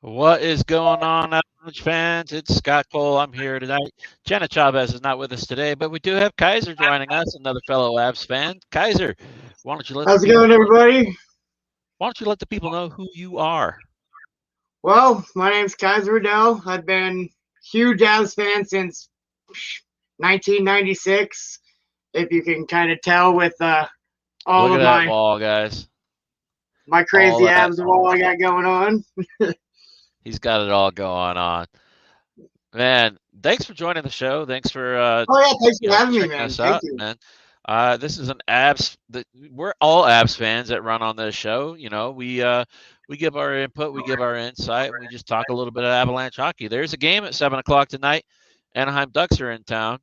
What is going on, Avalanche fans? It's Scott Cole. I'm here tonight. Jenna Chavez is not with us today, but we do have Kaiser joining us, another fellow Avs fan. Kaiser, why don't you let How's it going, everybody? Why don't you let the people know who you are? Well, my name's Kaiser Riddell. I've been huge Avs fan since 1996, if you can kind of tell with all Look of at that wall, guys. my crazy Avs wall I got going on. He's got it all going on. Man, thanks for joining the show. Thanks for thanks for having me, man. Thank you. Man. This is an Avs. We're all Avs fans that run on this show. You know, we give our input, we give our insight, and we just talk a little bit of Avalanche hockey. There's a game at 7:00 tonight. Anaheim Ducks are in town.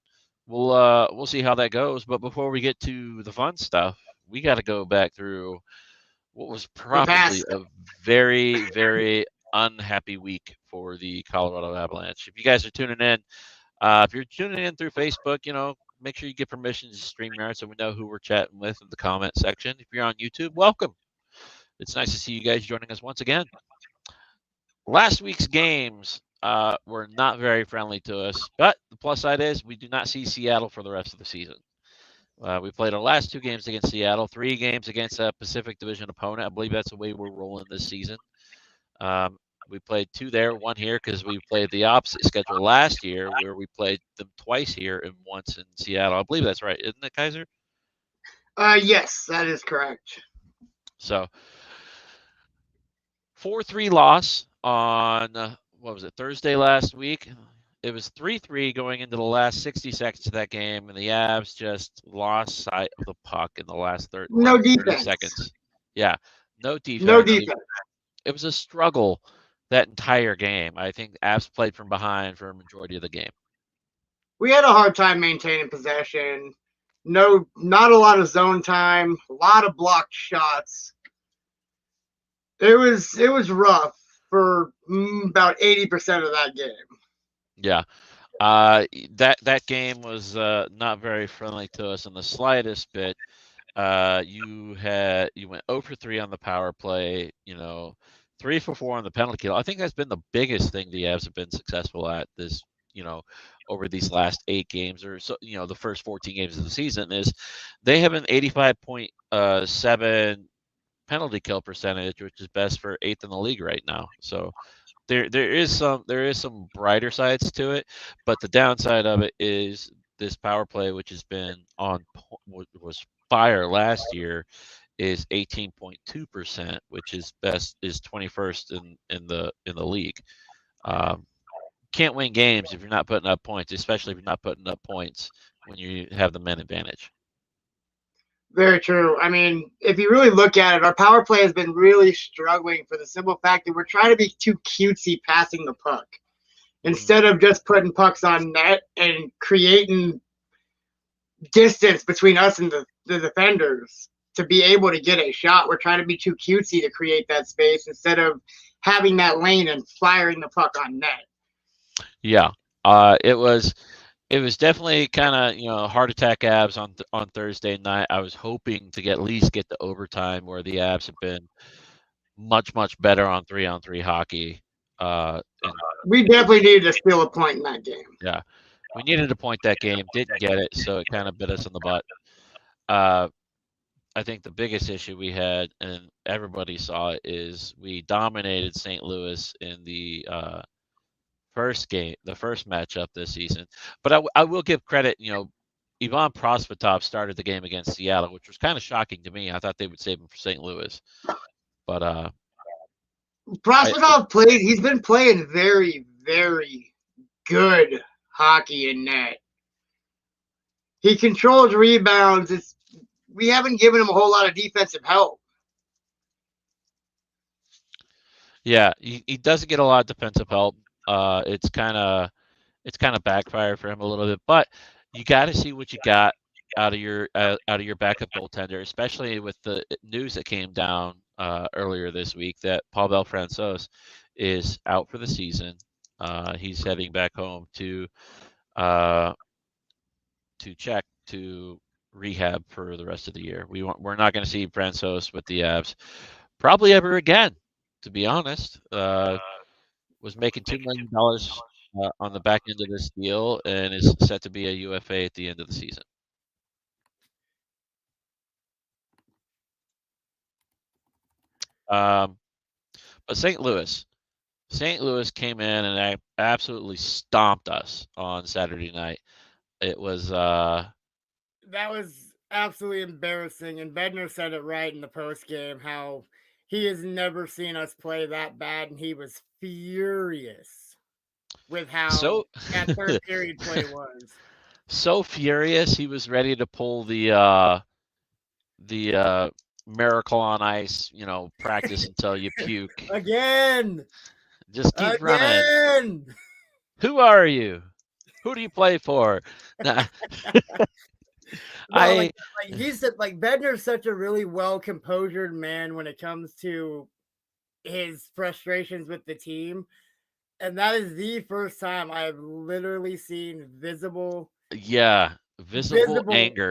We'll see how that goes. But before we get to the fun stuff, we got to go back through what was probably a very, very unhappy week for the Colorado Avalanche. If you guys are tuning in, if you're tuning in through Facebook, you know, make sure you get permission to StreamYard so we know who we're chatting with in the comment section. If you're on YouTube, welcome. It's nice to see you guys joining us once again. Last week's games were not very friendly to us, but the plus side is we do not see Seattle for the rest of the season. We played our last 2 games against Seattle, 3 games against a Pacific Division opponent. I believe that's the way we're rolling this season. We played 2 there, 1 here, because we played the opposite schedule last year, where we played them twice here and once in Seattle. I believe that's right, isn't it, Kaiser? Yes, that is correct. So, 4-3 loss on, what was it, Thursday last week? It was 3-3 going into the last 60 seconds of that game, and the Avs just lost sight of the puck in the last 30 seconds. Yeah, no defense. No defense. It was a struggle that entire game. I think the Avs played from behind for a majority of the game. We had a hard time maintaining possession. Not a lot of zone time. A lot of blocked shots. It was rough for about 80% of that game. Yeah. That game was not very friendly to us in the slightest bit. You went 0 for 3 on the power play, 3 for 4 on the penalty kill. I think that's been the biggest thing the Avs have been successful at this, over these last 8 games or so, the first 14 games of the season is they have an 85.7 penalty kill percentage, which is best for 8th in the league right now. So there is some brighter sides to it, but the downside of it is this power play, which has been was fire last year, is 18.2%, which is 21st in the league. Can't win games if you're not putting up points, especially if you're not putting up points when you have the men advantage. Very true. I mean, if you really look at it, our power play has been really struggling for the simple fact that we're trying to be too cutesy passing the puck. Instead of just putting pucks on net and creating distance between us and the defenders to be able to get a shot. We're trying to be too cutesy to create that space instead of having that lane and firing the puck on net. Yeah, it was definitely kind of heart attack Avs on Thursday night. I was hoping to at least get the overtime where the Avs have been much better on 3-on-3 hockey. And we definitely needed to steal a point in that game. Yeah, we needed to point that game, didn't get it, so it kind of bit us in the butt. I think the biggest issue we had, and everybody saw it, is we dominated St. Louis in the first game, the first matchup this season. But I will give credit, Ivan Prosvetov started the game against Seattle, which was kind of shocking to me. I thought they would save him for St. Louis. But Prosvetov plays. He's been playing very, very good hockey in net. He controls rebounds. We haven't given him a whole lot of defensive help. Yeah, he doesn't get a lot of defensive help. It's kind of backfired for him a little bit, but you got to see what you got out of your backup goaltender, especially with the news that came down earlier this week that Paul Belfrancois is out for the season. He's heading back home to check to rehab for the rest of the year. We're not going to see Francois with the Avs probably ever again, to be honest. Was making $2 million on the back end of this deal and is set to be a UFA at the end of the season. But St. Louis came in and absolutely stomped us on Saturday night. It was that was absolutely embarrassing, and Bednar said it right in the post game how he has never seen us play that bad, and he was furious with how that third period play was. So furious, he was ready to pull the miracle on ice, practice until you puke. Again. Just keep running. Who are you? Who do you play for? Nah. Bednar's such a really well-composured man when it comes to his frustrations with the team. And that is the first time I've literally seen visible anger,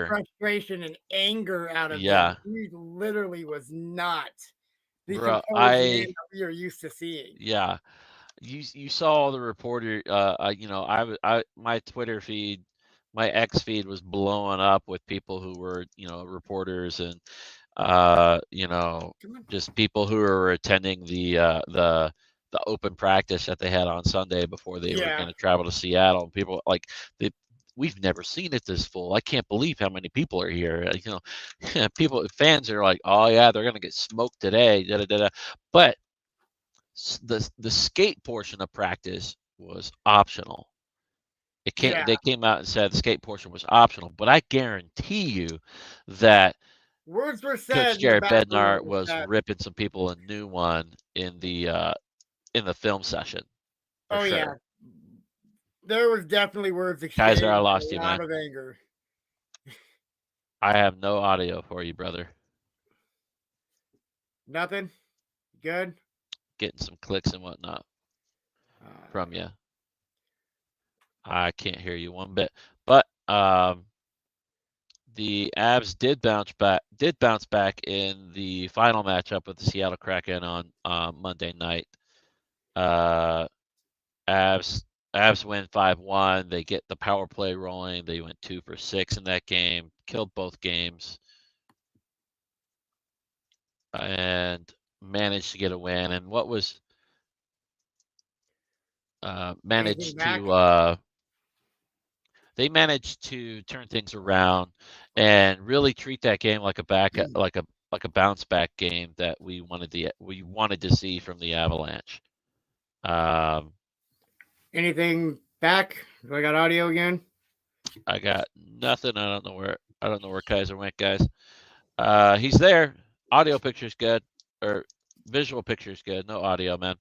frustration, and anger out of him. He literally was not the composed man that we are used to seeing. Yeah, you saw the reporter. My Twitter feed, my X feed was blowing up with people who were reporters and just people who were attending the open practice that they had on Sunday before they were going to travel to Seattle. People we've never seen it this full. I can't believe how many people are here. Fans are like, oh yeah, they're going to get smoked today. Da, da, da, da. But the skate portion of practice was optional. They came out and said the skate portion was optional, but I guarantee you that words were said. Coach Jared Bednar was ripping some people a new one in the film session. Oh sure. Yeah, there was definitely words exchanged. Kaiser, I lost you, man. Of anger. I have no audio for you, brother. Nothing. Good. Getting some clicks and whatnot from you. I can't hear you one bit. But the Avs did bounce back in the final matchup with the Seattle Kraken on Monday night. Avs win 5-1. They get the power play rolling. They went 2 for 6 in that game, killed both games, and managed to get a win. And what was they managed to turn things around and really treat that game like a bounce back game that we wanted to see from the Avalanche. Anything back? Do I got audio again? I got nothing. I don't know where Kaiser went, guys. He's there. Audio picture's good, or visual picture's good. No audio, man.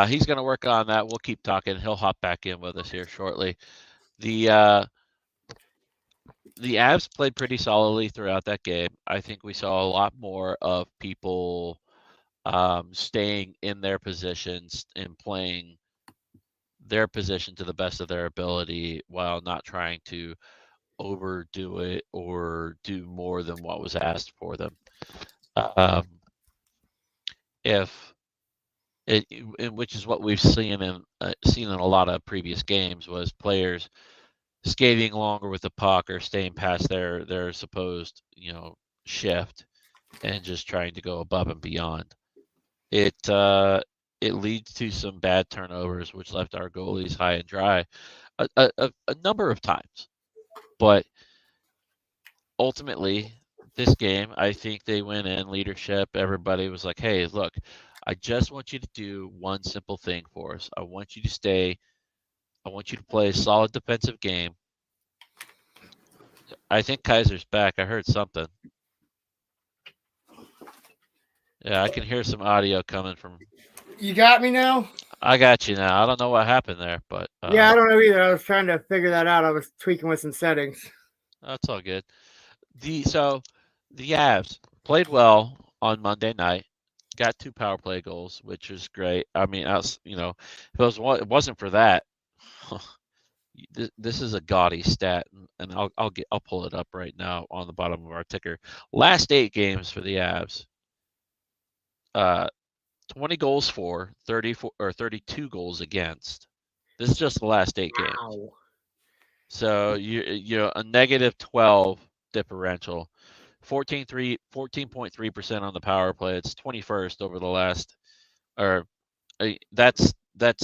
He's gonna work on that. We'll keep talking. He'll hop back in with us here shortly. The the Avs played pretty solidly throughout that game. I think we saw a lot more of people staying in their positions and playing their position to the best of their ability while not trying to overdo it or do more than what was asked for them. If it, which is what we've seen in a lot of previous games, was players skating longer with the puck or staying past their supposed shift and just trying to go above and beyond. It leads to some bad turnovers, which left our goalies high and dry a number of times. But ultimately, this game, I think they went in leadership. Everybody was like, "Hey, look, I just want you to do one simple thing for us. I want you to play a solid defensive game." I think Kaiser's back. I heard something. Yeah, I can hear some audio coming from. You got me now? I got you now. I don't know what happened there, but yeah, I don't know either. I was trying to figure that out. I was tweaking with some settings. That's all good. The Avs played well on Monday night. Got 2 power play goals, which is great. I mean, if it wasn't for that, this is a gaudy stat, and I'll pull it up right now on the bottom of our ticker. Last 8 games for the Avs, 20 goals for, 34 or 32 goals against. This is just the last 8 games. So you're a negative 12 differential, 14.3% on the power play. It's 21st over the last, or that's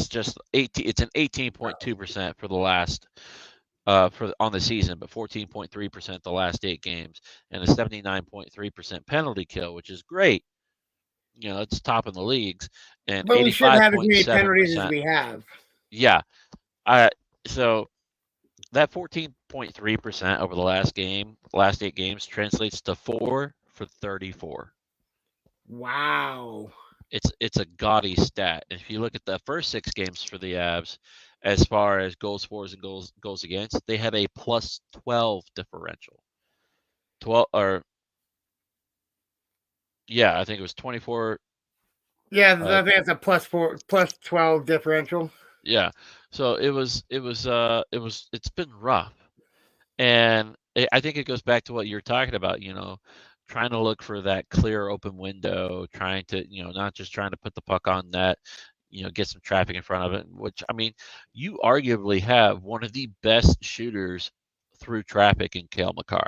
just 18. It's an 18.2% for the last on the season, but 14.3% the last 8 games, and a 79.3% penalty kill, which is great. It's top in the leagues, and but we shouldn't have as many penalties as we have. Yeah, so that 14.3% over the last 8 games translates to 4 for 34. Wow. It's a gaudy stat. If you look at the first 6 games for the Avs, as far as goals for and goals against, they had a plus 12 differential. I think it was 24. Yeah, I think it's a plus 12 differential. Yeah. So it's been rough. And I think it goes back to what you're talking about, trying to look for that clear open window, trying to, not just trying to put the puck on net, get some traffic in front of it, which, I mean, you arguably have one of the best shooters through traffic in Cale Makar.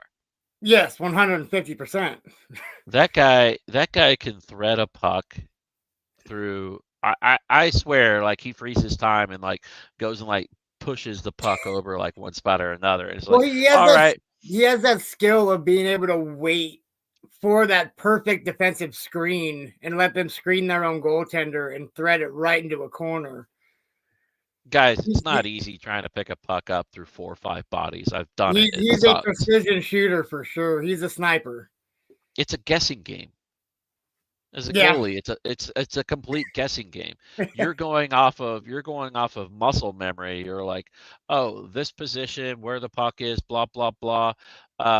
Yes, 150%. That guy can thread a puck through. I swear, like, he freezes time and like goes and like pushes the puck over like one spot or another. And it's he has that skill of being able to wait for that perfect defensive screen and let them screen their own goaltender and thread it right into a corner. Guys, it's not easy trying to pick a puck up through 4 or 5 bodies. I've done it. He's a precision shooter for sure. He's a sniper. It's a guessing game. As a goalie, it's a complete guessing game. You're going off of muscle memory. You're like, oh, this position where the puck is, blah blah blah.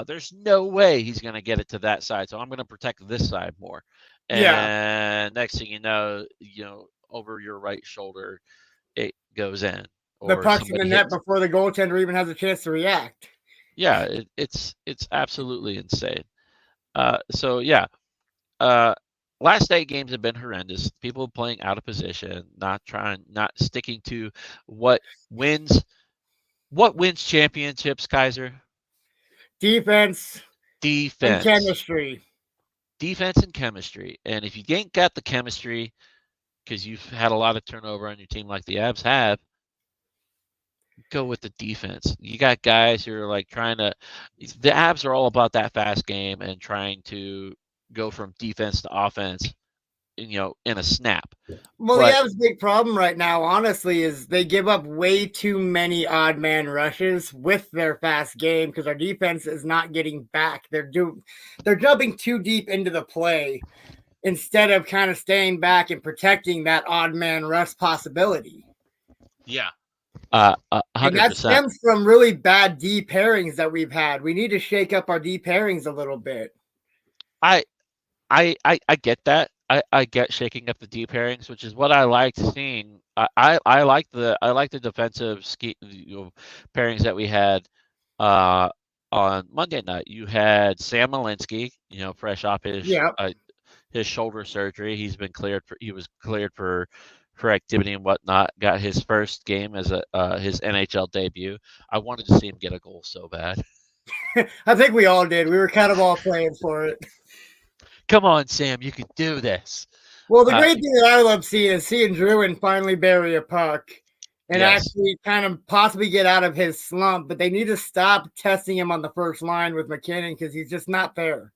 There's no way he's going to get it to that side, so I'm going to protect this side more. And next thing you know, over your right shoulder, it goes in. The puck's in the net before the goaltender even has a chance to react. Yeah, it's absolutely insane. Last 8 games have been horrendous. People playing out of position, not sticking to what wins championships, Kaiser? Defense. And chemistry. Defense and chemistry. And if you ain't got the chemistry, because you've had a lot of turnover on your team like the Avs have, go with the defense. You got guys who are like the Avs are all about that fast game and trying to go from defense to offense, in a snap. Well, the Avs' big problem right now, honestly, is they give up way too many odd man rushes with their fast game because our defense is not getting back. They're jumping too deep into the play instead of kind of staying back and protecting that odd man rush possibility. Yeah. And that 100%. stems from really bad D pairings that we've had. We need to shake up our D pairings a little bit. I get that. I get shaking up the D pairings, which is what I liked seeing. I like the defensive pairings that we had on Monday night. You had Sam Malinsky, fresh off his shoulder surgery. He was cleared for activity and whatnot. Got his first game as his NHL debut. I wanted to see him get a goal so bad. I think we all did. We were kind of all playing for it. Come on, Sam, you can do this. Well, the great thing that I love seeing is seeing Drouin finally bury a puck and actually kind of possibly get out of his slump. But they need to stop testing him on the first line with McKinnon because he's just not there.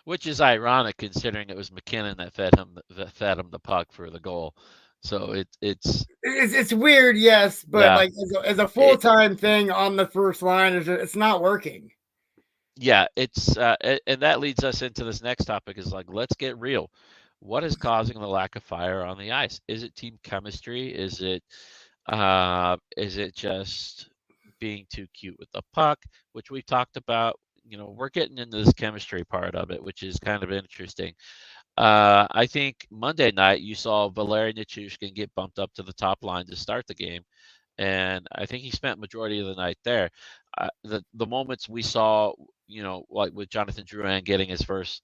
Which is ironic considering it was McKinnon that fed him the puck for the goal. So it's weird, yes, but like as a full-time thing on the first line, it's not working. Yeah, it's and that leads us into this next topic is like, let's get real. What is causing the lack of fire on the ice? Is it team chemistry? Is it just being too cute with the puck, which we've talked about? We're getting into this chemistry part of it, which is kind of interesting. I think Monday night you saw Valeri Nichushkin get bumped up to the top line to start the game, and I think he spent majority of the night there. The moments we saw, like with Jonathan Drouin getting his first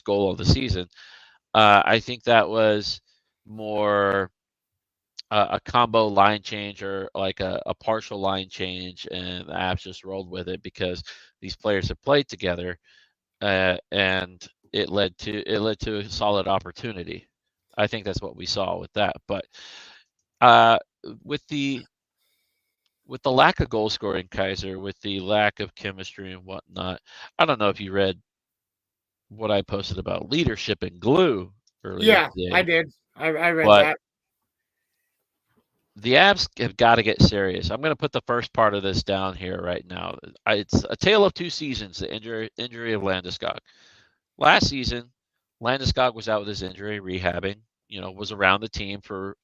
goal of the season, I think that was more a combo line change or like a partial line change, and the Avs just rolled with it because these players have played together, and it led to a solid opportunity. I think that's what we saw with that. But with the lack of goal scoring, Kaiser, with the lack of chemistry and whatnot, I don't know if you read what I posted about leadership and glue earlier. Yeah, today. I did. I read that. The Avs have got to get serious. I'm going to put the first part of this down here right now. It's a tale of two seasons, the injury of Landeskog. Last season, Landeskog was out with his injury, rehabbing, was around the team for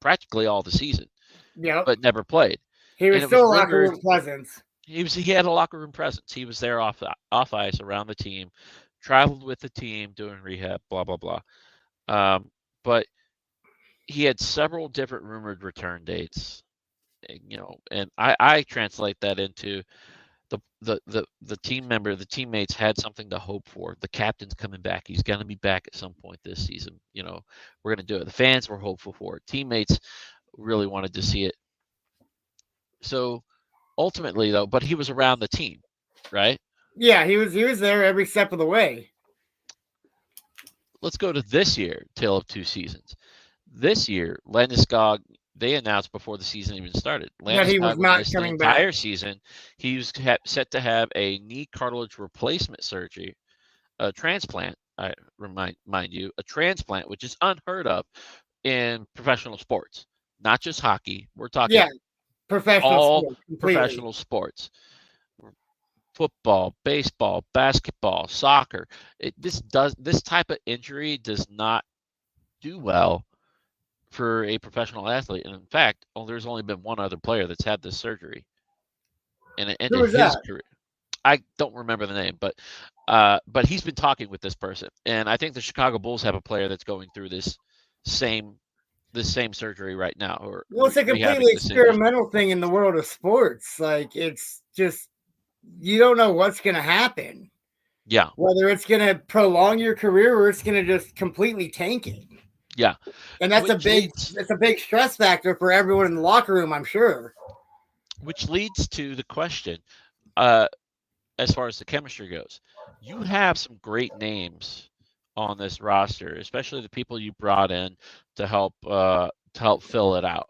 practically all the season. Yep. But never played. He was still a locker room presence. He had a locker room presence. He was there off ice around the team, traveled with the team, doing rehab, blah, blah, blah. But he had several different rumored return dates, and I translate that into the teammates had something to hope for. The captain's coming back. He's going to be back at some point this season. We're going to do it. The fans were hopeful for it. Teammates really wanted to see it. So ultimately, though, but he was around the team, right? Yeah, he was there every step of the way. Let's go to this year, tale of two seasons. This year, Landeskog, they announced before the season even started. That he was not coming back. The entire season, he was set to have a knee cartilage replacement surgery, a transplant. I mind you, a transplant, which is unheard of in professional sports, not just hockey. We're talking professional sports. Football, baseball, basketball, soccer. This type of injury does not do well for a professional athlete. And in fact, there's only been one other player that's had this surgery. And it ended his career. I don't remember the name, but he's been talking with this person. And I think the Chicago Bulls have a player that's going through this same surgery right now. It's a completely experimental thing in the world of sports. Like, it's just, you don't know what's going to happen. Yeah. Whether it's going to prolong your career or it's going to just completely tank it. Yeah. And that's a big stress factor for everyone in the locker room, I'm sure. Which leads to the question, as far as the chemistry goes. You have some great names on this roster, especially the people you brought in to help fill it out.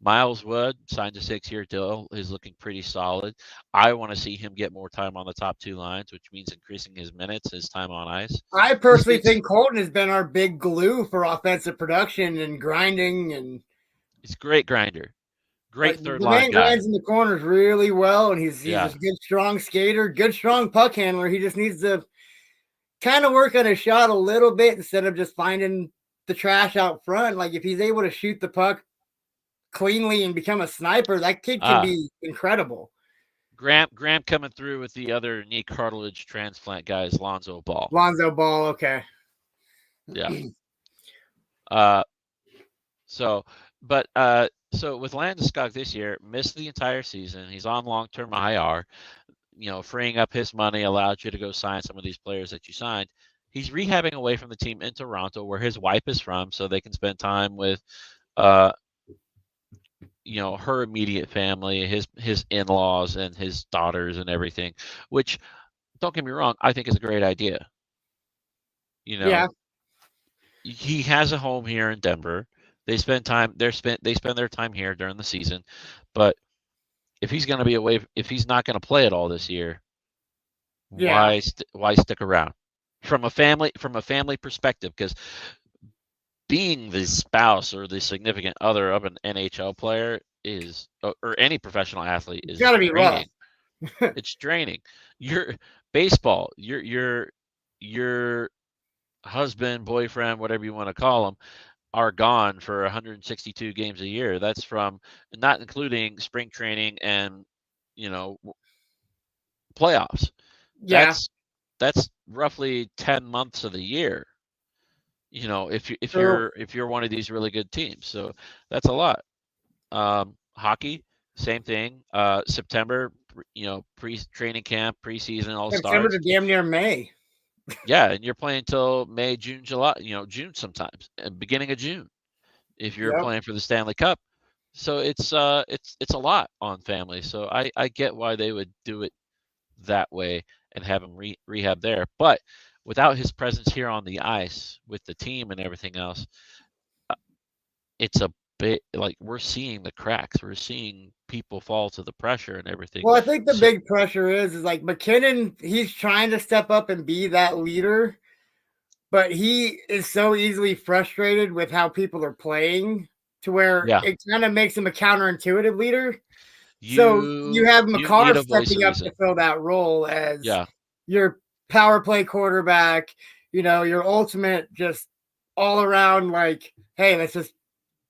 Miles Wood signed a 6-year deal, is looking pretty solid. I want to see him get more time on the top two lines, which means increasing his minutes, his time on ice. I personally think Colton has been our big glue for offensive production and grinding, and he's a great grinder. Great third line guy. The man grinds in the corners really well, and he's a good, strong skater, good, strong puck handler. He just needs to kind of work on his shot a little bit instead of just finding the trash out front. Like, if he's able to shoot the puck cleanly and become a sniper, that kid can be incredible. Graham coming through with the other knee cartilage transplant guys, Lonzo Ball. Okay. Yeah. So with Landeskog this year, missed the entire season. He's on long-term IR. Freeing up his money allowed you to go sign some of these players that you signed. He's rehabbing away from the team in Toronto, where his wife is from, so they can spend time with, her immediate family, his in-laws, and his daughters and everything. Which, don't get me wrong, I think is a great idea. Yeah. He has a home here in Denver. They spend their time here during the season, but if he's going to be away, if he's not going to play at all this year, why stick around? From a family perspective, because being the spouse or the significant other of an NHL player or any professional athlete is got to be rough. It's draining. Your baseball, your husband, boyfriend, whatever you want to call them, are gone for 162 games a year. That's from not including spring training and playoffs. Yeah. That's roughly 10 months of the year. If you're one of these really good teams. So that's a lot. Hockey, same thing. September, pre-training camp, preseason, all starts. September to damn near May. Yeah, and you're playing till May, June, July, June sometimes, and beginning of June, if you're playing for the Stanley Cup. So it's a lot on family. So I get why they would do it that way and have him rehab there. But without his presence here on the ice with the team and everything else, it's a bit like we're seeing the cracks. We're seeing people fall to the pressure and everything. Well, I think the big pressure is like McKinnon, he's trying to step up and be that leader, but he is so easily frustrated with how people are playing to where it kind of makes him a counterintuitive leader. So you have Makar stepping up to fill that role as your power play quarterback, your ultimate just all around like, hey, let's just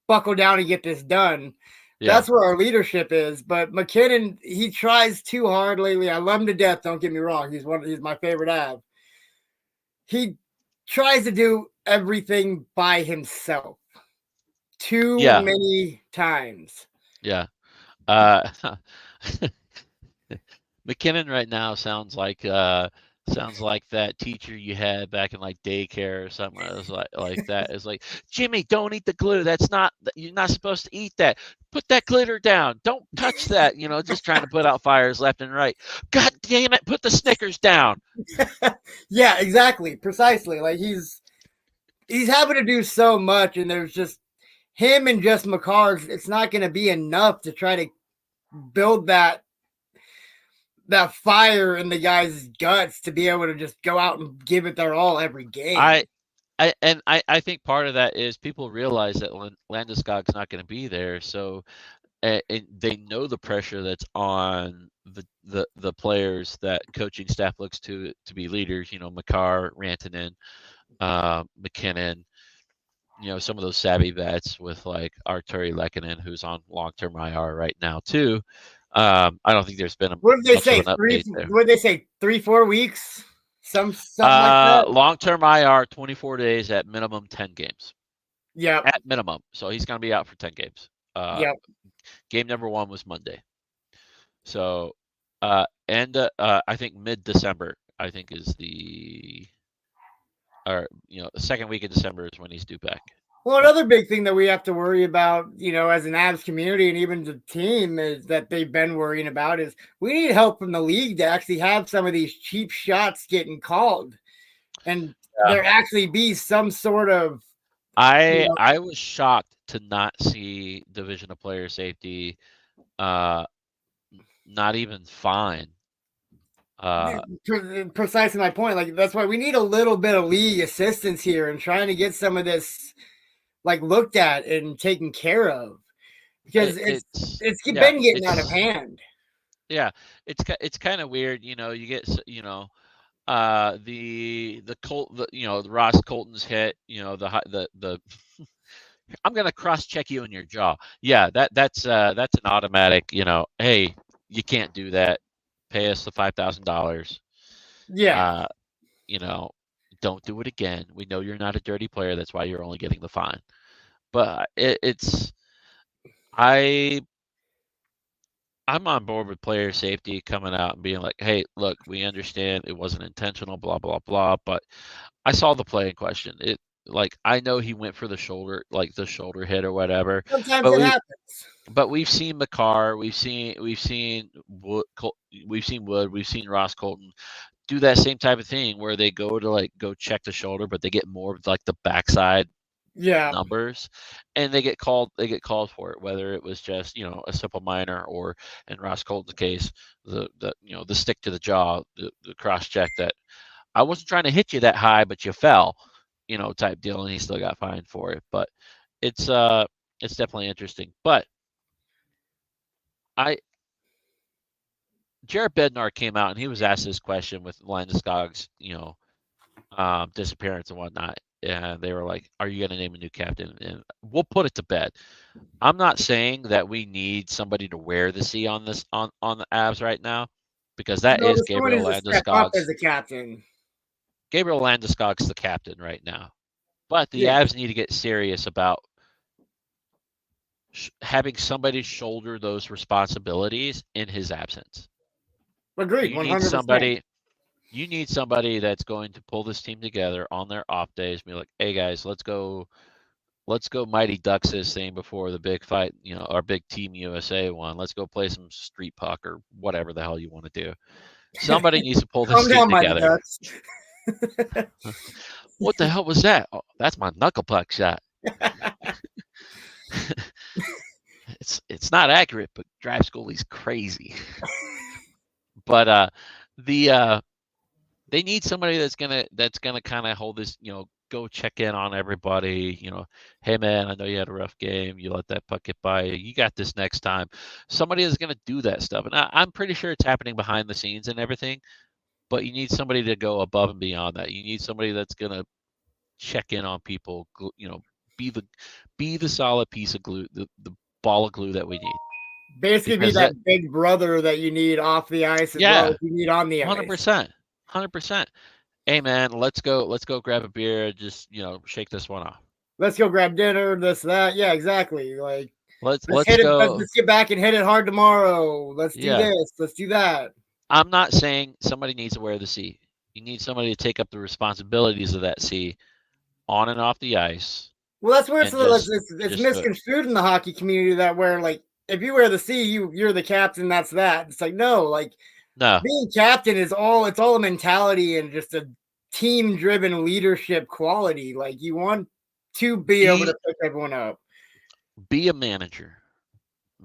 buckle down and get this done. Yeah. That's where our leadership is. But McKinnon, he tries too hard lately. I love him to death. Don't get me wrong. He's my favorite Av. He tries to do everything by himself too many times. Yeah. McKinnon right now sounds like that teacher you had back in like daycare or something. It was like that. It's like, Jimmy, don't eat the glue. You're not supposed to eat that. Put that glitter down. Don't touch that. Just trying to put out fires left and right. God damn it. Put the Snickers down. Yeah, exactly. Precisely. Like he's having to do so much, and there's just him and just Makar. It's not going to be enough to try to build that fire in the guy's guts to be able to just go out and give it their all every game. I think part of that is people realize that Landeskog's not going to be there, so and they know the pressure that's on the players that coaching staff looks to be leaders. Makar, Rantanen, McKinnon. Some of those savvy vets with like Arturi Lehkonen, who's on long-term IR right now too. I don't think there's been what did they say? 3-4 weeks? Something like that. Long-term IR, 24 days at minimum 10 games. Yeah. At minimum. So he's going to be out for 10 games. Game number 1 was Monday. So, I think mid-December, I think is the second week of December is when he's due back. Well, another big thing that we have to worry about, as an Avs community and even the team is that they've been worrying about is we need help from the league to actually have some of these cheap shots getting called and there actually be some sort of. I was shocked to not see Division of Player Safety not even fine. Precisely my point. Like that's why we need a little bit of league assistance here and trying to get some of this like looked at and taken care of because it's been getting out of hand. Yeah, it's kind of weird. You get the Ross Colton's hit. The I'm going to cross-check you in your jaw. Yeah, that's an automatic, hey, you can't do that. Pay us the $5,000. Yeah. Don't do it again. We know you're not a dirty player. That's why you're only getting the fine. But I'm on board with player safety coming out and being like, hey, look, we understand it wasn't intentional, blah, blah, blah. But I saw the play in question. I know he went for the shoulder, like the shoulder hit or whatever. Sometimes But it happens. But we've seen Makar, we've seen Wood, we've seen Ross Colton do that same type of thing where they go to go check the shoulder, but they get more of like the backside numbers, and they get called for it, whether it was just a simple minor, or in Ross Colton's case, the stick to the jaw, the cross check that I wasn't trying to hit you that high, but you fell, type deal, and he still got fined for it. But it's definitely interesting. But Jared Bednar came out and he was asked this question with Landeskog's, disappearance and whatnot. And they were like, are you going to name a new captain? And we'll put it to bed. I'm not saying that we need somebody to wear the C on the Avs right now, because that is Gabriel Landeskog as a captain. Gabriel Landeskog's the captain right now. But the Avs need to get serious about having somebody shoulder those responsibilities in his absence. Agreed. 100%. You need somebody that's going to pull this team together on their off days. Be like, hey guys, let's go Mighty Ducks this thing before the big fight. Our big Team USA one. Let's go play some street puck or whatever the hell you want to do. Somebody needs to pull this team together. What the hell was that? Oh, that's my knuckle puck shot. It's not accurate, but drive goalie's crazy. But they need somebody that's gonna kind of hold this, go check in on everybody. Hey man, I know you had a rough game. You let that puck get by you. You got this next time. Somebody is gonna do that stuff, and I'm pretty sure it's happening behind the scenes and everything. But you need somebody to go above and beyond that. You need somebody that's gonna check in on people. Be the solid piece of glue, the ball of glue that we need. Basically, be that big brother that you need off the ice as well as you need on the ice. 100%. Hey man, let's go grab a beer. Just shake this one off. Let's go grab dinner. This, that. Yeah, exactly. Like let's get back and hit it hard tomorrow. Let's do this. Let's do that. I'm not saying somebody needs to wear the C. You need somebody to take up the responsibilities of that C on and off the ice. Well, that's where it's misconstrued in the hockey community, that where if you wear the C, you're the captain. That's that. It's like no. Being captain is it's all a mentality and just a team-driven leadership quality. Like you want to be able to pick everyone up. Be a manager.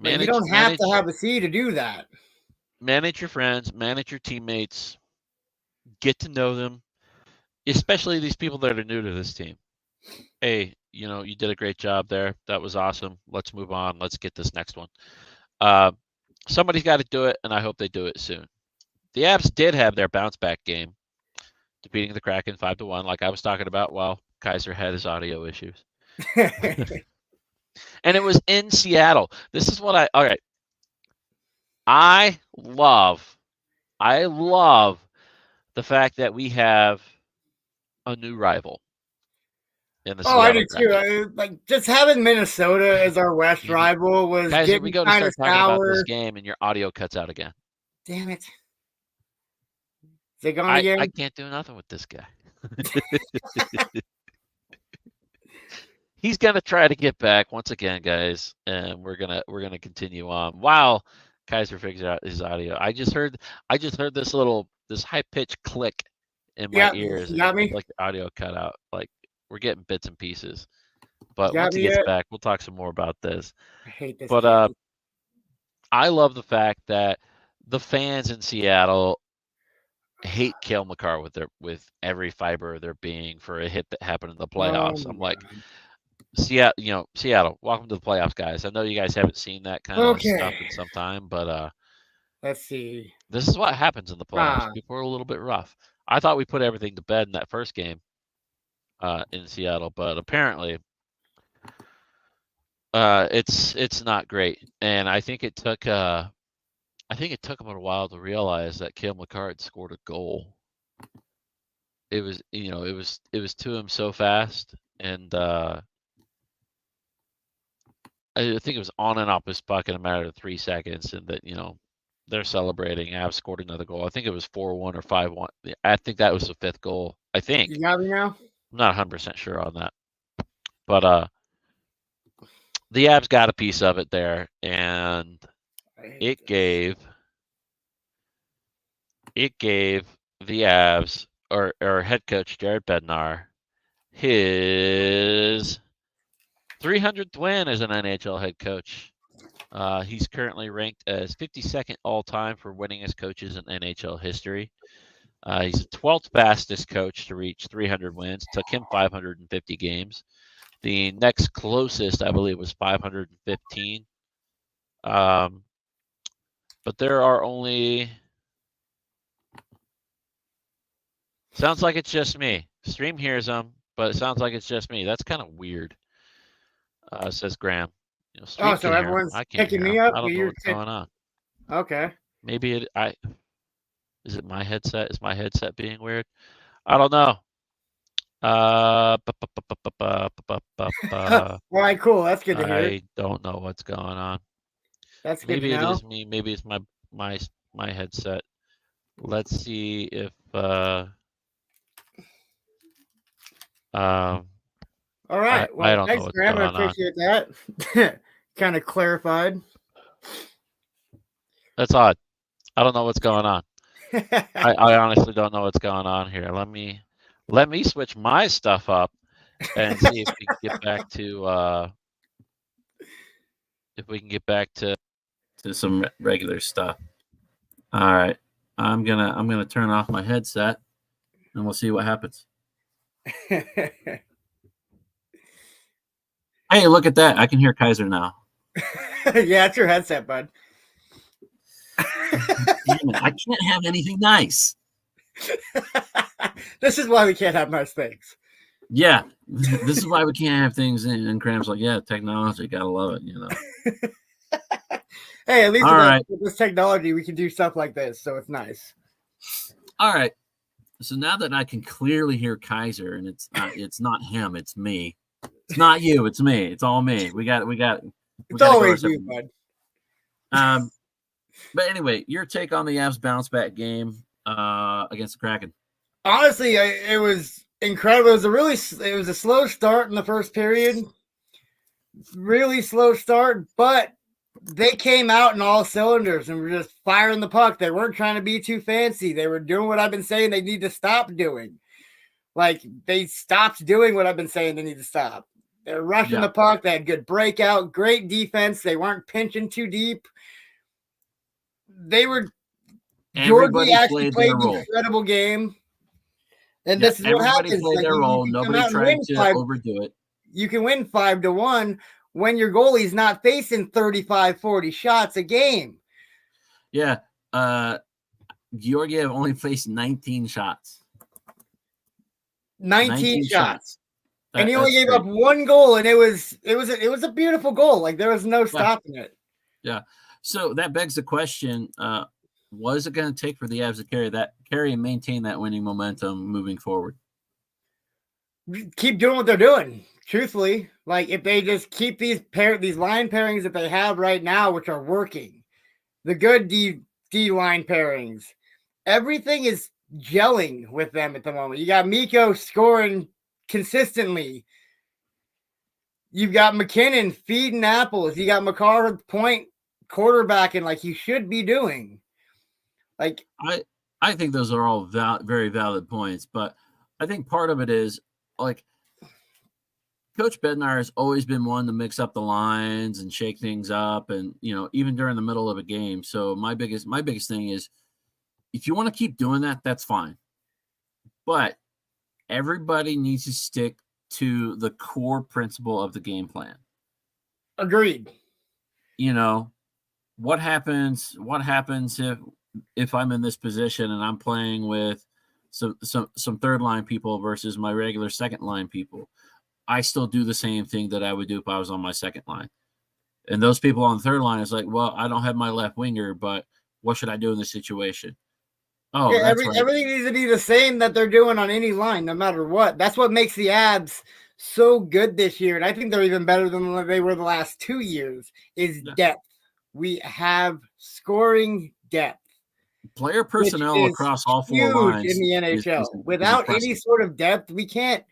You don't have to have a C to do that. Manage your friends, manage your teammates, get to know them, especially these people that are new to this team. Hey, you did a great job there. That was awesome. Let's move on. Let's get this next one. Somebody's got to do it, and I hope they do it soon. The Avs did have their bounce back game, defeating the Kraken 5-1, like I was talking about while Kaiser had his audio issues. And it was in Seattle. This is what all right. I love the fact that we have a new rival in the Seattle I do too. Just having Minnesota as our West rival was guys, getting we go to kind start of talking about this game and your audio cuts out again. Damn it. Is it gone again? I can't do nothing with this guy. He's gonna try to get back once again, guys, and we're gonna continue on while Kaiser figures out his audio. I just heard this high pitched click in my ears. You got me? Like the audio cut out. Like we're getting bits and pieces. But once he gets back, we'll talk some more about this. I hate this. But I love the fact that the fans in Seattle hate Cale Makar with every fiber of their being for a hit that happened in the playoffs. I'm like, Seattle, welcome to the playoffs, guys. I know you guys haven't seen that kind of stuff in some time, but let's see. This is what happens in the playoffs. People are a little bit rough. I thought we put everything to bed in that first game in Seattle, but apparently It's not great, and I think it took him a while to realize that Cale Makar had scored a goal. It was to him so fast, and I think it was on and off his puck in a matter of 3 seconds, and that they're celebrating. Avs scored another goal. I think it was 4-1 or 5-1. I think that was the 5th goal. I think. You got me now? I'm not 100% sure on that, but the Avs got a piece of it there, and it gave the Avs or head coach Jared Bednar his 300th win as an NHL head coach. He's currently ranked as 52nd all-time for winningest coaches in NHL history. He's the 12th fastest coach to reach 300 wins. Took him 550 games. The next closest, I believe, was 515. But there are only... Sounds like it's just me. Stream hears them, but it sounds like it's just me. That's kind of weird, says Graham. So everyone's picking me up? I don't know what's going on. Okay. Maybe is it my headset? Is my headset being weird? I don't know. All right, cool. That's good to hear. I don't know what's going on. That's good. Maybe it is me. Maybe it's my headset. Let's see if all right. I don't know thanks, what's Graham. going I appreciate that. Kind of clarified. That's odd. I don't know what's going on. I honestly don't know what's going on here. Let me switch my stuff up and see if we can get back to some regular stuff. All right. I'm gonna turn off my headset and we'll see what happens. Hey, look at that. I can hear Kaiser now. Yeah, it's your headset, bud. Damn it, I can't have anything nice. This is why we can't have nice things. Yeah, this is why we can't have things. And Graham's like, yeah, technology, gotta love it, Hey, at least with this technology, we can do stuff like this, so it's nice. All right. So now that I can clearly hear Kaiser, and it's not him, it's me. It's not you, it's me. It's all me. We got. It's always you, bud. But anyway, your take on the Avs bounce back game against the Kraken? Honestly, it was incredible. It was a slow start in the first period. Really slow start, but they came out in all cylinders and were just firing the puck. They weren't trying to be too fancy. They were doing what I've been saying they need to stop doing. Like, they stopped doing what I've been saying they need to stop. They're rushing the puck. They had good breakout, great defense. They weren't pinching too deep. Georgie actually played an incredible game. And this is what happens. Played their role. Nobody tried to overdo it. You can win 5-1 when your goalie's not facing 35, 40 shots a game. Yeah. Georgiev only faced 19 shots. 19 shots. And he only gave up one goal, and it was a beautiful goal. Like, there was no stopping it. Yeah. So that begs the question, what is it going to take for the Avs to carry and maintain that winning momentum moving forward? Keep doing what they're doing. Truthfully, like, if they just keep these line pairings that they have right now, which are working, the good D line pairings, everything is gelling with them at the moment. You got Mikko scoring consistently. You've got McKinnon feeding apples. You got Makar at point quarterbacking like he should be doing. Like, I think those are all very valid points, but I think part of it is, like, Coach Bednar has always been one to mix up the lines and shake things up, and even during the middle of a game. So my biggest thing is, if you want to keep doing that, that's fine. But everybody needs to stick to the core principle of the game plan. Agreed. What happens if I'm in this position and I'm playing with some third line people versus my regular second line people? I still do the same thing that I would do if I was on my second line. And those people on the third line is like, well, I don't have my left winger, but what should I do in this situation? Oh, Yeah, that's right. everything needs to be the same that they're doing on any line, no matter what. That's what makes the Avs so good this year, and I think they're even better than they were the last 2 years, is depth. We have scoring depth. Player personnel across all four lines in the NHL. is Without any sort of depth, you can't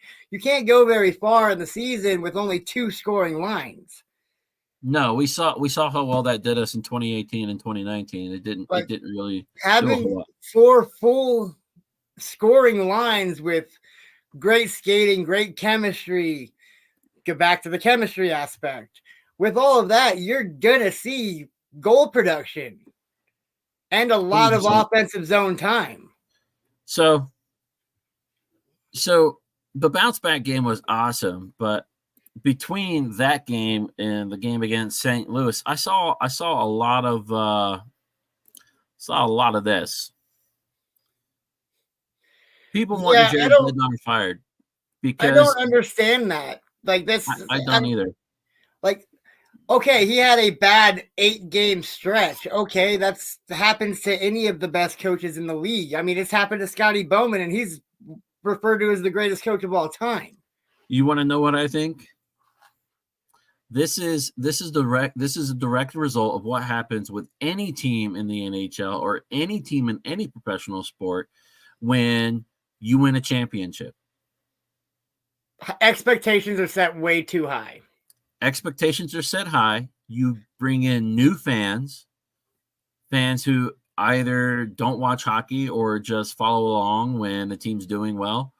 go very far in the season with only 2 scoring lines. No, we saw how well that did us in 2018 and 2019. It didn't really having 4 full scoring lines with great skating, great chemistry. Get back to the chemistry aspect. With all of that, you're gonna see goal production and a lot of offensive zone time. So the bounce back game was awesome, but between that game and the game against St. Louis, I saw a lot of this. People want Jared Bednar fired because I don't understand that. Like this, I don't either. Like, okay, he had a bad 8-game stretch. Okay, that's happens to any of the best coaches in the league. I mean, it's happened to Scotty Bowman, and he's referred to as the greatest coach of all time. You want to know what I think? This is a direct result of what happens with any team in the NHL or any team in any professional sport when you win a championship. Expectations are set way too high. Expectations are set high. You bring in new fans who either don't watch hockey or just follow along when the team's doing well.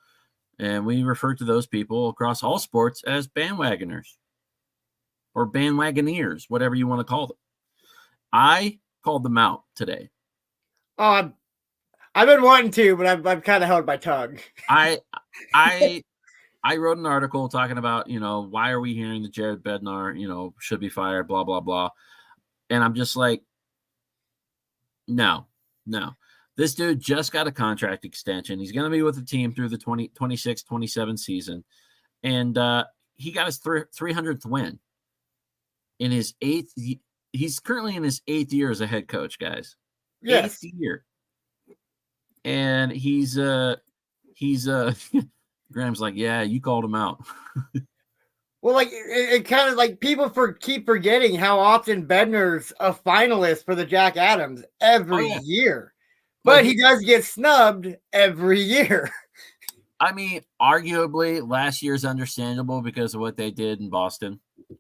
And we refer to those people across all sports as bandwagoners or bandwagoneers, whatever you want to call them. I called them out today. Oh, I've been wanting to, but I've kind of held my tongue. I wrote an article talking about, why are we hearing that Jared Bednar, should be fired, blah, blah, blah. And I'm just like, no. This dude just got a contract extension. He's going to be with the team through the 26-27 season. And he got his 300th win in his 8th. He's currently in his 8th year as a head coach, guys. Yes. 8th year. And he's Graham's like, yeah, you called him out. Well, like it kind of like people keep forgetting how often Bednar's a finalist for the Jack Adams every year, but he does get snubbed every year. I mean, arguably last year's understandable because of what they did in Boston.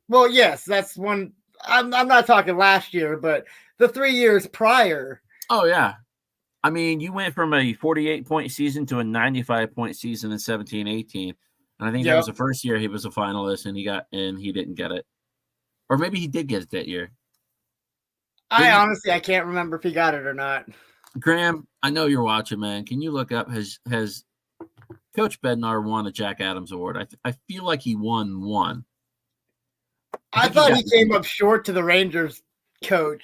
Well, yes, that's one. I'm not talking last year, but the 3 years prior. Oh yeah. I mean, you went from a 48-point season to a 95-point season in 17-18. And I think that was the first year he was a finalist and he didn't get it. Or maybe he did get it that year. I can't remember if he got it or not. Graham, I know you're watching, man. Can you look up has Coach Bednar won a Jack Adams Award? I feel like he won one. I thought he came up short to the Rangers coach.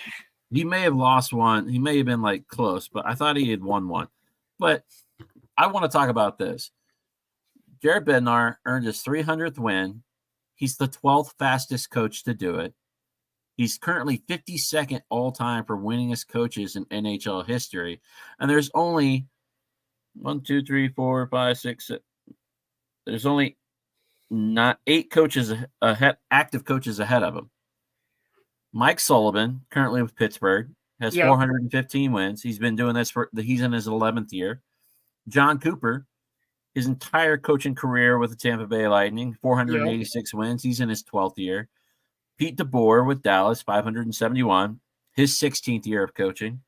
He may have lost one. He may have been like close, but I thought he had won one. But I want to talk about this. Jared Bednar earned his 300th win. He's the 12th fastest coach to do it. He's currently 52nd all-time for winningest coaches in NHL history. And there's only 1, 2, 3, 4, 5, 6. There's only not 8 coaches active coaches ahead of him. Mike Sullivan, currently with Pittsburgh, has 415 wins. He's been doing this he's in his 11th year. John Cooper, his entire coaching career with the Tampa Bay Lightning, 486 wins. He's in his 12th year. Pete DeBoer with Dallas, 571, his 16th year of coaching.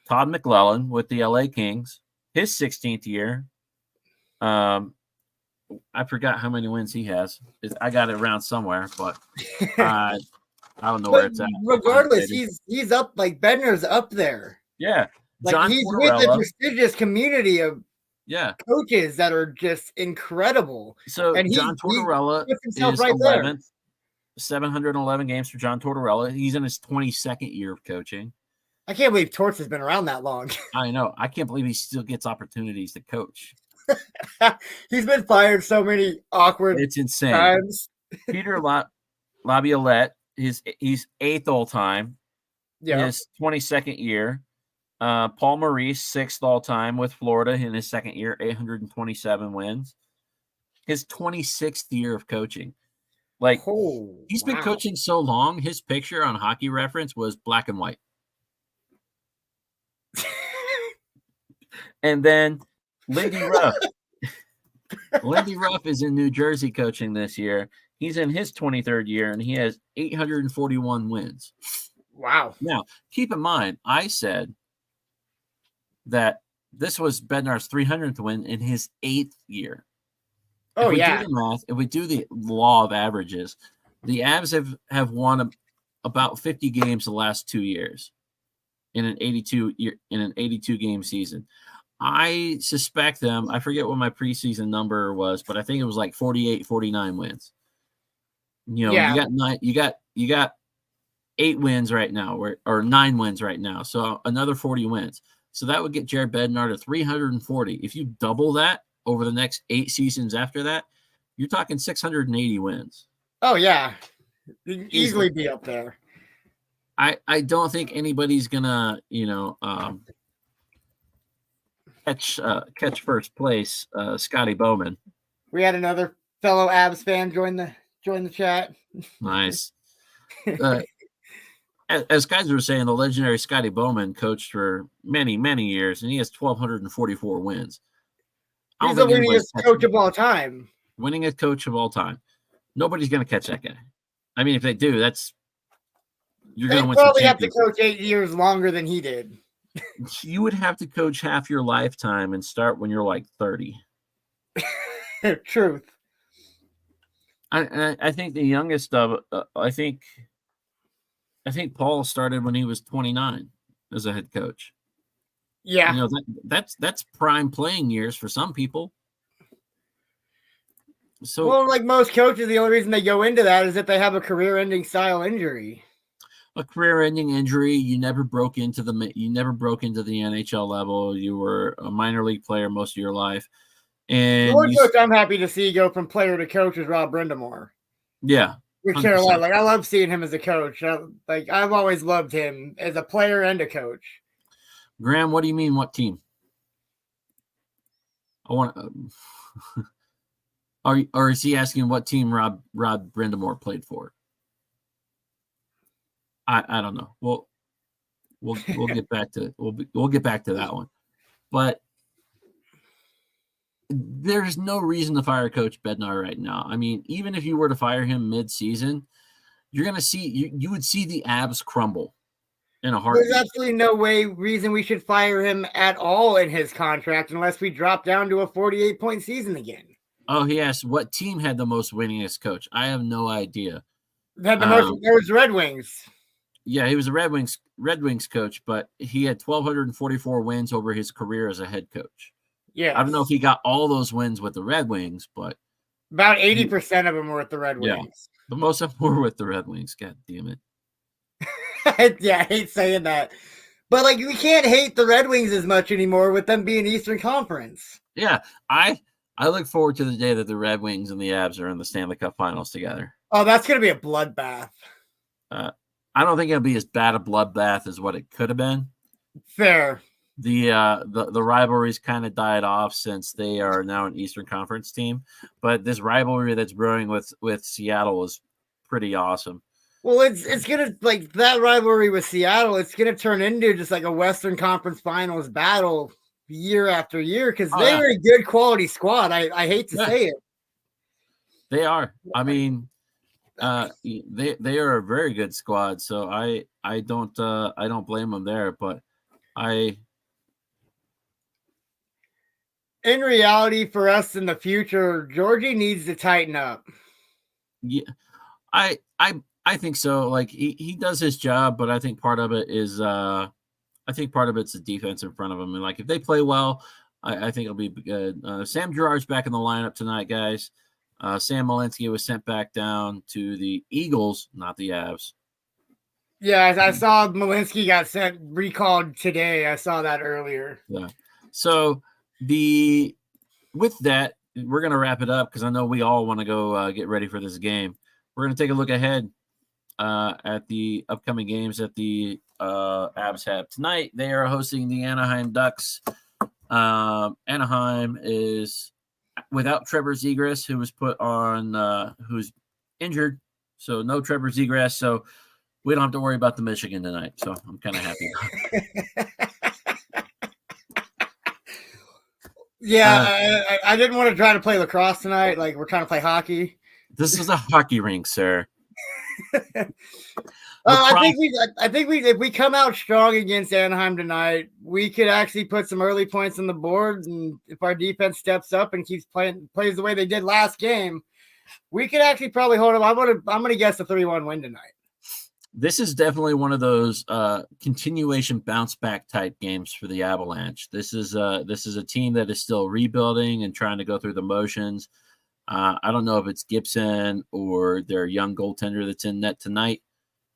Todd McLellan with the LA Kings, his 16th year. I forgot how many wins he has. I got it around somewhere, but I don't know where it's at. Regardless, he's up, like Bednar's up there. Yeah. Like John he's Tortorella, with a prestigious community of coaches that are just incredible. So and John Tortorella is right 11th. There. 711 games for John Tortorella. He's in his 22nd year of coaching. I can't believe Torts has been around that long. I know. I can't believe he still gets opportunities to coach. He's been fired so many awkward It's insane. times. Peter Laviolette he's 8th all time. Yeah. His 22nd year. Paul Maurice, 6th all time with Florida in his second year, 827 wins. His 26th year of coaching. Like, he's been coaching so long, his picture on Hockey Reference was black and white. And then Lindy Ruff. Lindy Ruff is in New Jersey coaching this year. He's in his 23rd year, and he has 841 wins. Wow. Now, keep in mind, I said that this was Bednar's 300th win in his 8th year. Oh, if we yeah. do the math, if we do the law of averages, the Avs have won about 50 games the last 2 years in an 82 game season. I suspect them. I forget what my preseason number was, but I think it was like 48, 49 wins. You know, you got 8 wins right now, or 9 wins right now. So another 40 wins. So that would get Jared Bednar to 340. If you double that over the next 8 seasons after that, you're talking 680 wins. Oh, yeah. Easily be up there. I don't think anybody's gonna, catch first place. Scotty Bowman. We had another fellow Avs fan join the chat. Nice. As guys were saying, the legendary Scotty Bowman coached for many, many years, and he has 1,244 wins. He's the winningest coach of all time. Winningest coach of all time. Nobody's going to catch that guy. I mean, if they do, you're going to win. Probably have to coach 8 years longer than he did. You would have to coach half your lifetime and start when you're like 30. Truth. I think the youngest of I think Paul started when he was 29 as a head coach. Yeah, you know that's prime playing years for some people. So, well, like most coaches, the only reason they go into that is if they have a career-ending style injury. A career-ending injury. You never broke into the NHL level. You were a minor league player most of your life. And the one coach I'm happy to see go from player to coach is Rob Brindamore. Yeah, with Carolina. Like, I love seeing him as a coach. I've always loved him as a player and a coach. Graham, what do you mean? What team? I want. Or is he asking what team Rob Brindamore played for? I don't know. We'll get back to we'll get back to that one. But there's no reason to fire Coach Bednar right now. I mean, even if you were to fire him mid-season, you're going to see you would see the Avs crumble in a heartbeat. There's absolutely no reason we should fire him at all in his contract unless we drop down to a 48-point season again. Oh, he asked what team had the most winningest coach. I have no idea. Had the most. There was Red Wings. Yeah, he was a Red Wings coach, but he had 1,244 wins over his career as a head coach. Yeah, I don't know if he got all those wins with the Red Wings, but about 80% of them were with the Red Wings. But most of them were with the Red Wings. God damn it! Yeah, I hate saying that, but like we can't hate the Red Wings as much anymore with them being Eastern Conference. Yeah, I look forward to the day that the Red Wings and the Avs are in the Stanley Cup Finals together. Oh, that's gonna be a bloodbath. I don't think it'll be as bad a bloodbath as what it could have been. Fair. The rivalries kind of died off since they are now an Eastern Conference team, but this rivalry that's brewing with Seattle is pretty awesome. Well, it's gonna, like, that rivalry with Seattle, it's gonna turn into just like a Western Conference Finals battle year after year because they're a good quality squad. I hate to say it. They are. I mean, they are a very good squad, so I don't blame them there, but in reality, for us in the future, Georgie needs to tighten up. Yeah, I think so. Like he does his job, but I think part of it is it's the defense in front of him. And like if they play well, I think it'll be good. Sam Girard's back in the lineup tonight, guys. Sam Malinsky was sent back down to the Eagles, not the Avs. Yeah, I saw Malinsky got recalled today. I saw that earlier. Yeah. So with that, we're going to wrap it up because I know we all want to go get ready for this game. We're going to take a look ahead at the upcoming games that the Avs have tonight. They are hosting the Anaheim Ducks. Anaheim is without Trevor Zegras, who was put on, who's injured. So no Trevor Zegras. So we don't have to worry about the Michigan tonight. So I'm kind of happy. Yeah, I didn't want to try to play lacrosse tonight. Like, we're trying to play hockey. This is a hockey rink, sir. I think if we come out strong against Anaheim tonight, we could actually put some early points on the board. And if our defense steps up and plays the way they did last game, we could actually probably hold them. I'm gonna guess a 3-1 win tonight. This is definitely one of those continuation bounce back type games for the Avalanche. This is a team that is still rebuilding and trying to go through the motions. I don't know if it's Gibson or their young goaltender that's in net tonight.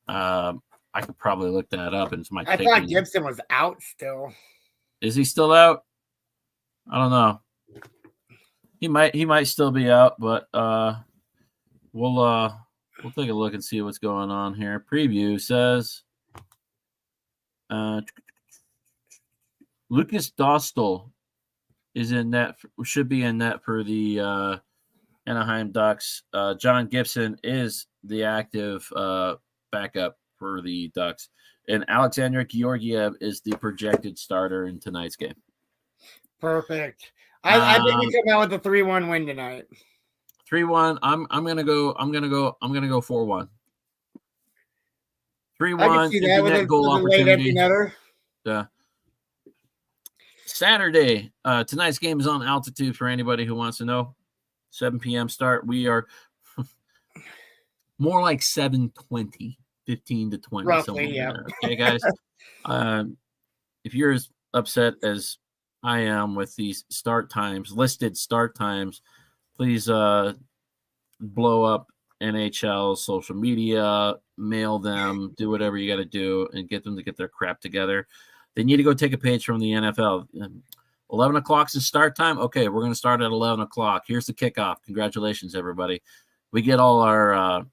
I could probably look that up. And I thought Gibson was out still. Is he still out? I don't know. He might still be out, but we'll take a look and see what's going on here. Preview says Lucas Dostal is in net, should be in net for the Anaheim Ducks. John Gibson is the active backup for the Ducks. And Alexander Georgiev is the projected starter in tonight's game. Perfect. I think we come out with a 3-1 win tonight. 3-1. I'm gonna go 4-1. 3-1. Internet goal opportunity. Yeah. Saturday. Tonight's game is on altitude for anybody who wants to know. 7 p.m. start. We are more like 7:20, 15 to 20. Roughly, yeah. Okay, guys. If you're as upset as I am with these listed start times, please blow up NHL social media, mail them, do whatever you got to do, and get them to get their crap together. They need to go take a page from the NFL. 11 o'clock is the start time. Okay, we're going to start at 11 o'clock. Here's the kickoff. Congratulations, everybody. We get all our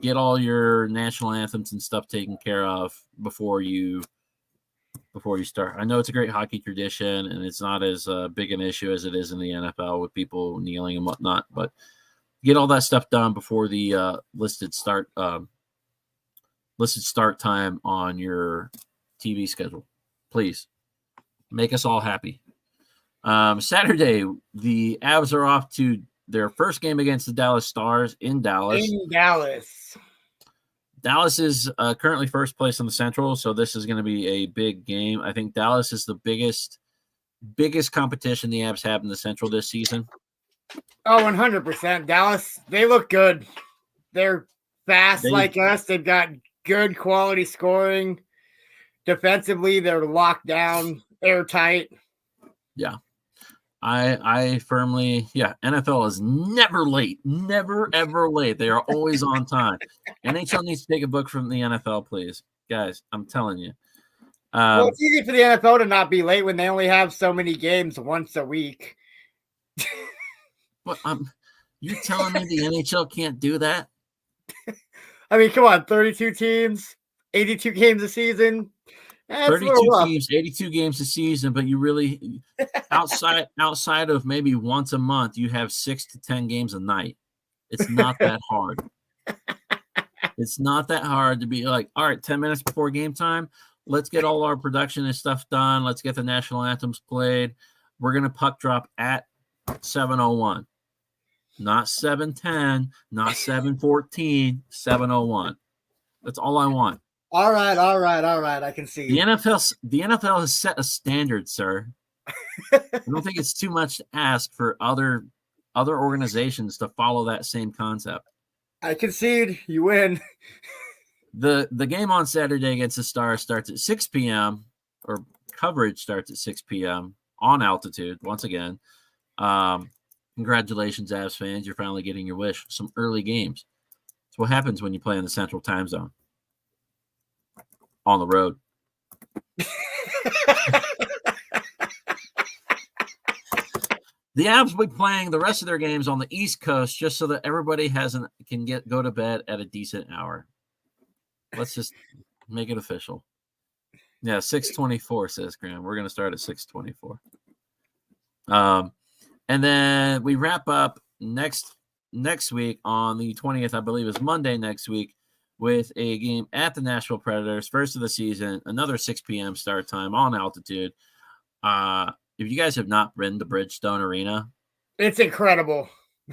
your national anthems and stuff taken care of before you start. I know it's a great hockey tradition, and it's not as big an issue as it is in the NFL with people kneeling and whatnot, but get all that stuff done before the listed start time on your TV schedule. Please make us all happy. Saturday, the Avs are off to their first game against the Dallas Stars in Dallas. Dallas is currently first place in the Central, so this is going to be a big game. I think Dallas is the biggest competition the Avs have in the Central this season. Oh, 100%. Dallas, they look good. They're fast like us. They've got good quality scoring. Defensively, they're locked down, airtight. Yeah. I firmly, NFL is never late. Never, ever late. They are always on time. NHL needs to take a book from the NFL, please. Guys, I'm telling you. Well, it's easy for the NFL to not be late when they only have so many games once a week. What? You're telling me the NHL can't do that? I mean, come on, 32 teams, 82 games a season. 32 teams, 82 games a season, but you really outside of maybe once a month, you have 6 to 10 games a night. It's not that hard. It's not that hard to be like, all right, 10 minutes before game time, let's get all our production and stuff done. Let's get the national anthems played. We're going to puck drop at 7:01. Not 7:10, not 7:14, 7:01. That's all I want. All right. I can see. The NFL has set a standard, sir. I don't think it's too much to ask for other organizations to follow that same concept. I concede. You win. The game on Saturday against the Stars starts at 6 p.m. or coverage starts at 6 p.m. on altitude once again. Congratulations, Avs fans. You're finally getting your wish. Some early games. That's what happens when you play in the Central Time Zone. On the road. The Avs will be playing the rest of their games on the East Coast just so that everybody can go to bed at a decent hour. Let's just make it official. Yeah, 6:24 says Graham. We're gonna start at 6:24. And then we wrap up next week on the 20th, I believe is Monday next week, with a game at the Nashville Predators, first of the season, another 6 p.m. start time on altitude. If you guys have not been to Bridgestone Arena, It's incredible.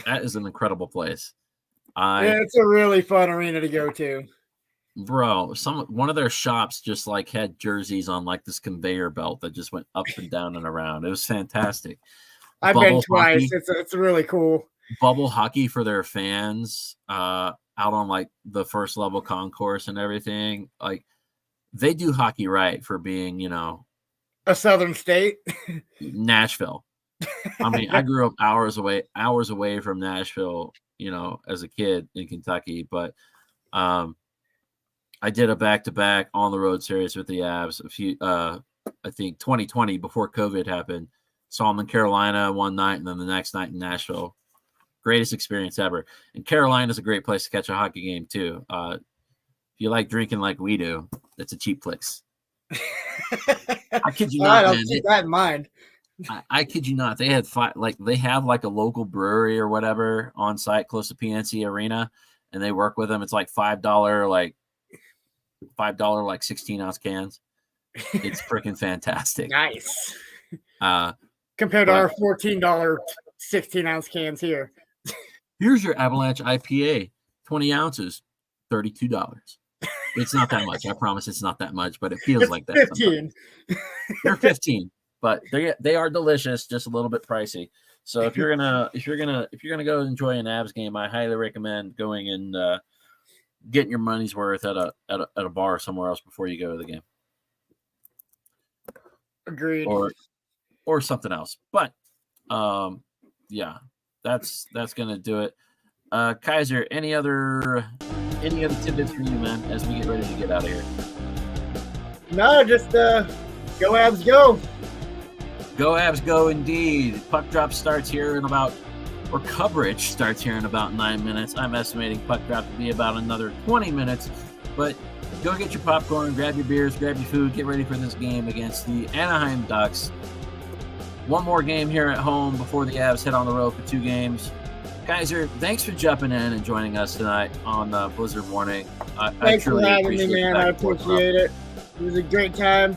that is an incredible place. Yeah, it's a really fun arena to go to. Bro, one of their shops just like had jerseys on like this conveyor belt that just went up and down and around. It was fantastic. I've been twice. It's really cool. Bubble hockey for their fans, out on like the first level concourse and everything. Like they do hockey right for being, A southern state. Nashville. I mean, I grew up hours away from Nashville, as a kid in Kentucky, but I did a back-to-back on-the-road series with the Avs I think 2020 before COVID happened. Saw them in Carolina one night and then the next night in Nashville. Greatest experience ever. And Carolina is a great place to catch a hockey game too. If you like drinking like we do, it's a cheap place. I kid you not, I'll man. keep that in mind. I kid you not. They had they have like a local brewery or whatever on site close to PNC Arena, and they work with them. It's like $5 like 16-ounce cans. It's freaking fantastic. Nice. but Compared to our $14 16-ounce cans here. Here's your Avalanche IPA, 20 ounces, $32. It's not that much. I promise it's not that much, but it feels like that. 15. They're 15, but they are delicious, just a little bit pricey. So if you're gonna go enjoy an Avs game, I highly recommend going and getting your money's worth at a bar somewhere else before you go to the game. Agreed. Or something else. But yeah, that's gonna do it. Kaiser, any other tidbits for you, man, as we get ready to get out of here? No, just go Avs go. Go Avs go indeed. Puck drop starts here in about, or coverage starts here in about 9 minutes. I'm estimating puck drop to be about another 20 minutes. But go get your popcorn, grab your beers, grab your food, get ready for this game against the Anaheim Ducks. One more game here at home before the Avs head on the road for 2 games. Kaiser, thanks for jumping in and joining us tonight on Blizzard Warning. Thanks for having me, man. I appreciate it. It was a great time.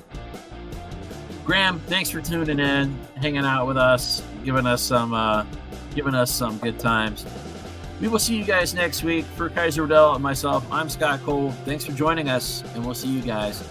Graham, thanks for tuning in, hanging out with us, giving us some good times. We will see you guys next week. For Kaiser Riddell and myself, I'm Scott Cole. Thanks for joining us, and we'll see you guys